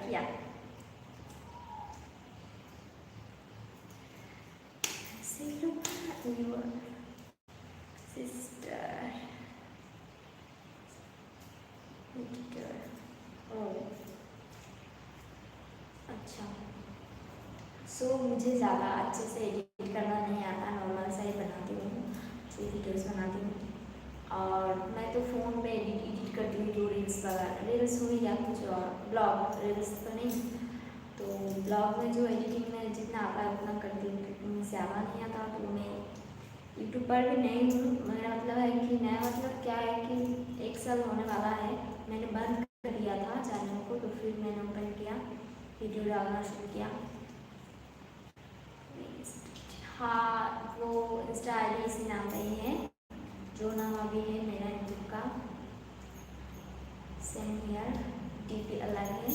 किया। सिस्टर अच्छा, सो मुझे ज़्यादा अच्छे से एडिट करना नहीं आता, नॉर्मल सा ही बनाती हूँ, जो वीडियोस बनाती हूँ। और मैं तो फ़ोन पे एडिट करती हूँ, जो रील्स वगैरह, रील्स हुई या कुछ और ब्लॉग, रील्स तो नहीं। तो ब्लॉग में जो एडिटिंग में जितना आता है उतना करती हूँ, क्योंकि मुझे ज़्यादा नहीं आता। तो मैं यूट्यूब पर भी नहीं हूँ, मेरा मतलब है कि नया मतलब क्या है कि 1 साल होने वाला है, मैंने बंद कर दिया था चैनल को, तो फिर मैंने ओपन किया, वीडियो डालना शुरू किया। हाँ, वो इंस्टा आई डी इसी नाम का ही है, जो नाम अभी है मेरा यूट्यूब का, सेम हियर, डीपी अलग है।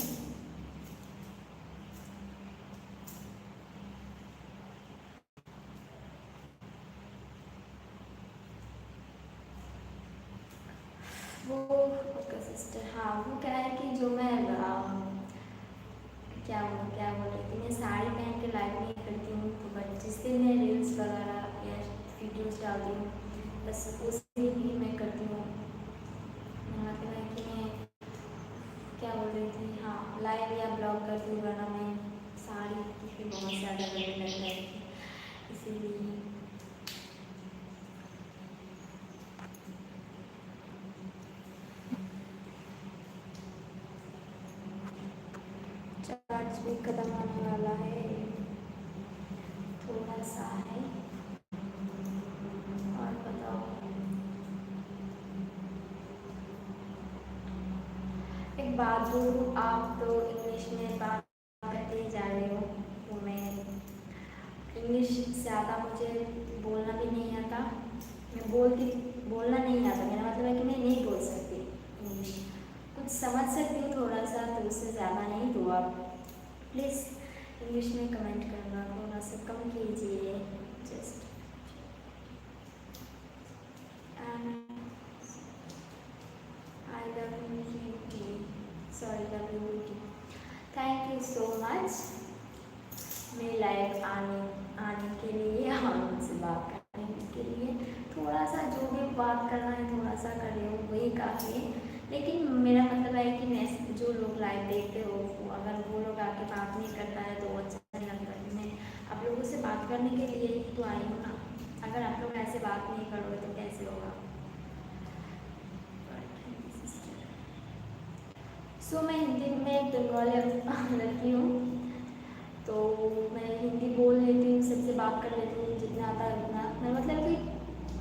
वो ओके सिस्टर, हाँ वो क्या है कि जो मैं क्या बोल रही थी, मैं साड़ी पहन के लाइव नहीं करती हूँ, तो बट जिस दिन मैं रील्स वगैरह या वीडियोस डालती हूँ, बस उस दिन ही मैं करती हूँ। मतलब है कि मैं क्या बोल रही थी, हाँ लाइव या ब्लॉग करती हूँ, वरना मैं साड़ी की बहुत ज़्यादा गर्मी लग रही थी, इसीलिए। चार्ज भी खत्म होने वाला है, थोड़ा सा है। और बताओ, एक बात बोलूँ, आप तो इंग्लिश में बात करते ही जा रहे हो, तो मैं इंग्लिश ज़्यादा मुझे बोलना भी नहीं आता, मैं बोलना नहीं आता, मेरा मतलब है कि मैं नहीं बोल सकती इंग्लिश, कुछ समझ सकती हूँ थोड़ा सा, तो उससे ज़्यादा नहीं। तो आप प्लीज़ इंग्लिश में कमेंट करना थोड़ा सा कम कीजिए, just I love you, sorry love you, thank you so much मेरी लाइफ आने के लिए और मुझसे बात करने के लिए। थोड़ा सा जो भी बात करना है थोड़ा सा कर रहे हो, वही काफ़ी है। लेकिन मेरा मतलब है कि मैं जो लोग लाइव देखते हो, अगर वो लोग आके बात नहीं करता है तो अच्छा नहीं लगता है। मैं आप लोगों से बात करने के लिए ही तो आई हूँ ना, अगर आप लोग ऐसे बात नहीं करोगे तो कैसे होगा। सो मैं हिंदी में एक बंगाली लड़की हूँ, तो मैं हिंदी बोल लेती हूँ, सबसे बात कर लेती हूँ, जितना आता है उतना। मैं मतलब कि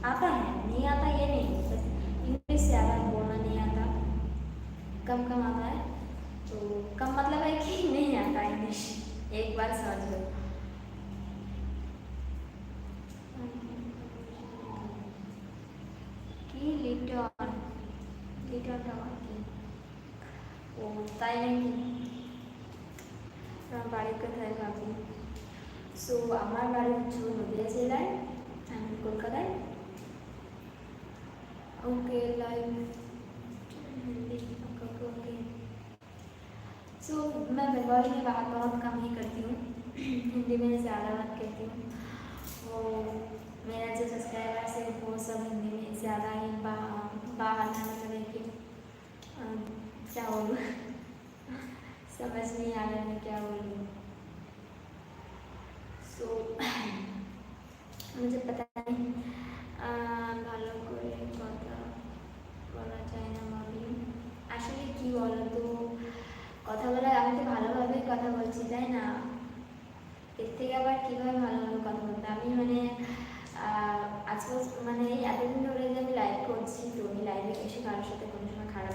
आता है, नहीं आता ये नहीं, बस इंग्लिश ज़्यादा बोलना नहीं आता, कम कम आता है। तो कम मतलब है कि नहीं आता इंग्लिश, एक बार समझ लो। कि लिटन लिटन की ও তাই নাকি, আমার বাড়ি কোথায় ভাবি? সো আমার বাড়ি হচ্ছে নদিয়া জেলায়, আমি কলকাতায়। Okay live Hindi, okay okay. So मैं बंगाली में बात बहुत कम ही करती हूँ, हिंदी में ज़्यादा बात करती हूँ। वो मेरा जो सब्सक्राइबर्स है वो सब हिंदी में ज़्यादा ही बाहर का मतलब है कि क्या बोलूँ समझ नहीं आ रहा मैं क्या बोलूँ। सो मुझे पता नहीं, ভালো করে কথা বলা যায় না ভাবি, আসলে কি বলো তো, কথা বলা, আমি তো ভালোভাবেই কথা বলছি তাই না, এর থেকে আবার কীভাবে ভালোভাবে কথা বলতে, আমি মানে আজকাল মানে এই এতদিন ধরে যে আমি লাইভ করছি, তো আমি লাইভে এসে কারোর সাথে কোনো সময় খারাপ